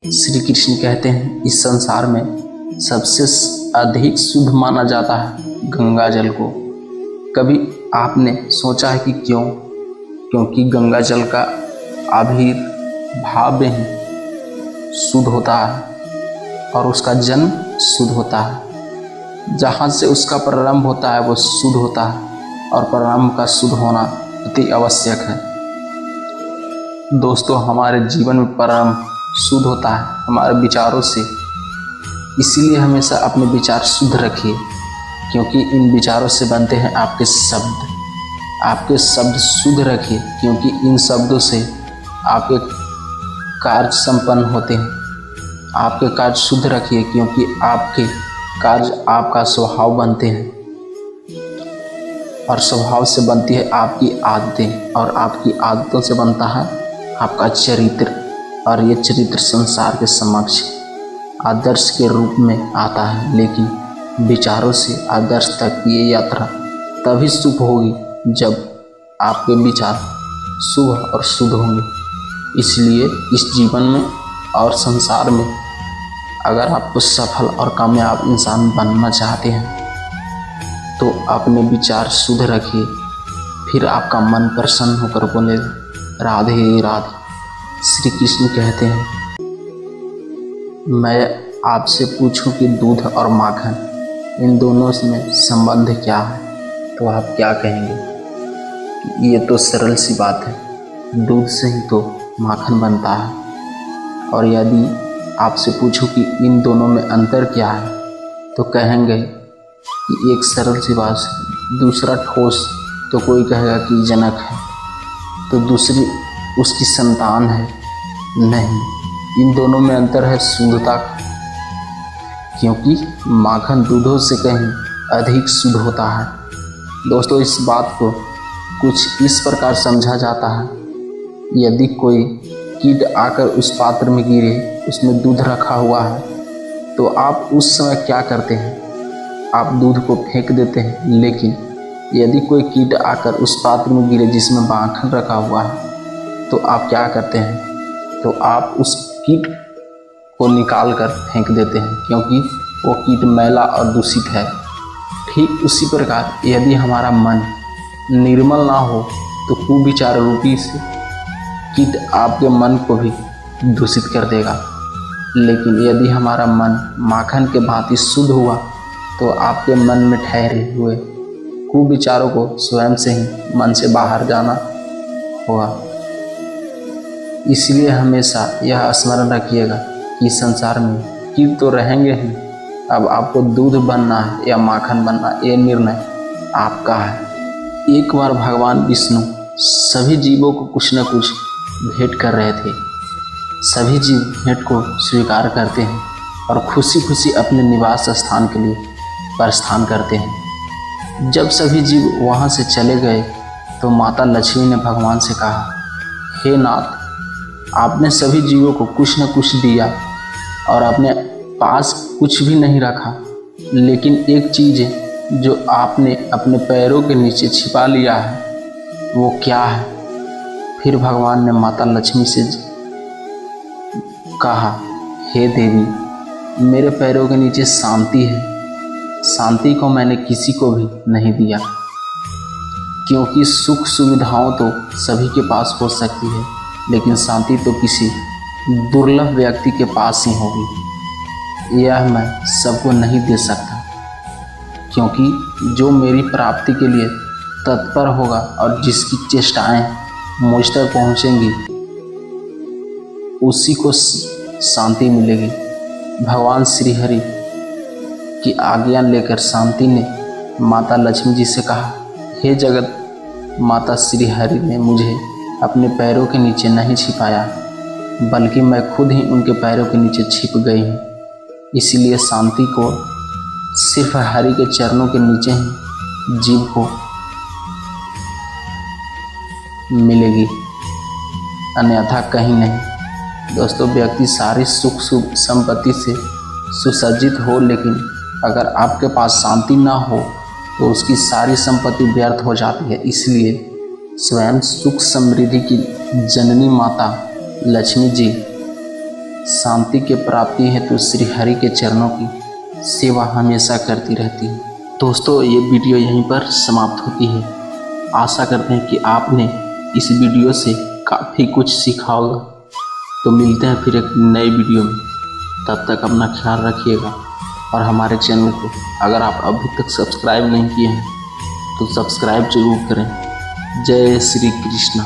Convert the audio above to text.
श्री कृष्ण कहते हैं इस संसार में सबसे अधिक शुद्ध माना जाता है गंगा जल को। कभी आपने सोचा है कि क्यों? क्योंकि गंगा जल का आविर्भाव ही शुद्ध होता है और उसका जन्म शुद्ध होता है। जहाँ से उसका प्रारंभ होता है वो शुद्ध होता है और प्रारंभ का शुद्ध होना अति आवश्यक है। दोस्तों, हमारे जीवन में प्रारंभ शुद्ध होता है हमारे विचारों से, इसीलिए हमेशा अपने विचार शुद्ध रखिए, क्योंकि इन विचारों से बनते हैं आपके शब्द। आपके शब्द शुद्ध रखिए, क्योंकि इन शब्दों से आपके कार्य संपन्न होते हैं। आपके कार्य शुद्ध रखिए, क्योंकि आपके कार्य आपका स्वभाव बनते हैं और स्वभाव से बनती है आपकी आदतें और आपकी आदतों से बनता है आपका चरित्र, और ये चरित्र संसार के समक्ष आदर्श के रूप में आता है। लेकिन विचारों से आदर्श तक ये यात्रा तभी शुभ होगी जब आपके विचार शुभ और शुद्ध होंगे। इसलिए इस जीवन में और संसार में अगर आपको सफल और कामयाब इंसान बनना चाहते हैं तो अपने विचार शुद्ध रखिए, फिर आपका मन प्रसन्न होकर बोलेगा राधे राधे। श्री कृष्ण कहते हैं मैं आपसे पूछूं कि दूध और माखन इन दोनों में संबंध क्या है, तो आप क्या कहेंगे? ये तो सरल सी बात है, दूध से ही तो माखन बनता है। और यदि आपसे पूछूं कि इन दोनों में अंतर क्या है, तो कहेंगे कि एक सरल सी बात है, दूसरा ठोस तो कोई कहेगा कि जनक है, तो दूसरी उसकी संतान है। नहीं, इन दोनों में अंतर है शुद्धता का, क्योंकि माखन दूधों से कहीं अधिक शुद्ध होता है। दोस्तों, इस बात को कुछ इस प्रकार समझा जाता है, यदि कोई कीट आकर उस पात्र में गिरे, उसमें दूध रखा हुआ है, तो आप उस समय क्या करते हैं? आप दूध को फेंक देते हैं। लेकिन यदि कोई कीट आकर उस पात्र में गिरे जिसमें माखन रखा हुआ है, तो आप क्या करते हैं? तो आप उस कीट को निकाल कर फेंक देते हैं, क्योंकि वो कीट मैला और दूषित है। ठीक उसी प्रकार यदि हमारा मन निर्मल ना हो तो कुविचार रूपी से कीट आपके मन को भी दूषित कर देगा। लेकिन यदि हमारा मन माखन के भांति शुद्ध हुआ तो आपके मन में ठहरे हुए कुविचारों को स्वयं से ही मन से बाहर जाना होगा। इसलिए हमेशा यह स्मरण रखिएगा कि संसार में कीट तो रहेंगे ही, अब आपको दूध बनना है या माखन बनना, ये निर्णय आपका है। एक बार भगवान विष्णु सभी जीवों को कुछ न कुछ भेंट कर रहे थे। सभी जीव भेंट को स्वीकार करते हैं और खुशी खुशी अपने निवास स्थान के लिए प्रस्थान करते हैं। जब सभी जीव वहाँ से चले गए तो माता लक्ष्मी ने भगवान से कहा, हे नाथ, आपने सभी जीवों को कुछ न कुछ दिया और अपने पास कुछ भी नहीं रखा, लेकिन एक चीज़ जो आपने अपने पैरों के नीचे छिपा लिया है, वो क्या है? फिर भगवान ने माता लक्ष्मी से कहा, हे देवी, मेरे पैरों के नीचे शांति है। शांति को मैंने किसी को भी नहीं दिया, क्योंकि सुख सुविधाओं तो सभी के पास हो सकती है, लेकिन शांति तो किसी दुर्लभ व्यक्ति के पास ही होगी। यह मैं सबको नहीं दे सकता, क्योंकि जो मेरी प्राप्ति के लिए तत्पर होगा और जिसकी चेष्टाएं मुझ तक पहुँचेंगी, उसी को शांति मिलेगी। भगवान श्री हरि की आज्ञा लेकर शांति ने माता लक्ष्मी जी से कहा, हे जगत माता, श्री हरि ने मुझे अपने पैरों के नीचे नहीं छिपाया, बल्कि मैं खुद ही उनके पैरों के नीचे छिप गई हूँ। इसीलिए शांति को सिर्फ हरि के चरणों के नीचे ही जीव को मिलेगी, अन्यथा कहीं नहीं। दोस्तों, व्यक्ति सारी सुख संपत्ति से सुसज्जित हो, लेकिन अगर आपके पास शांति ना हो तो उसकी सारी संपत्ति व्यर्थ हो जाती है। इसलिए स्वयं सुख समृद्धि की जननी माता लक्ष्मी जी शांति की प्राप्ति है तो श्री हरि के चरणों की सेवा हमेशा करती रहती है। दोस्तों, ये वीडियो यहीं पर समाप्त होती है। आशा करते हैं कि आपने इस वीडियो से काफ़ी कुछ सीखा होगा। तो मिलते हैं फिर एक नए वीडियो में। तब तक अपना ख्याल रखिएगा और हमारे चैनल को अगर आप अभी तक सब्सक्राइब नहीं किए हैं तो सब्सक्राइब जरूर करें। जय श्री कृष्ण।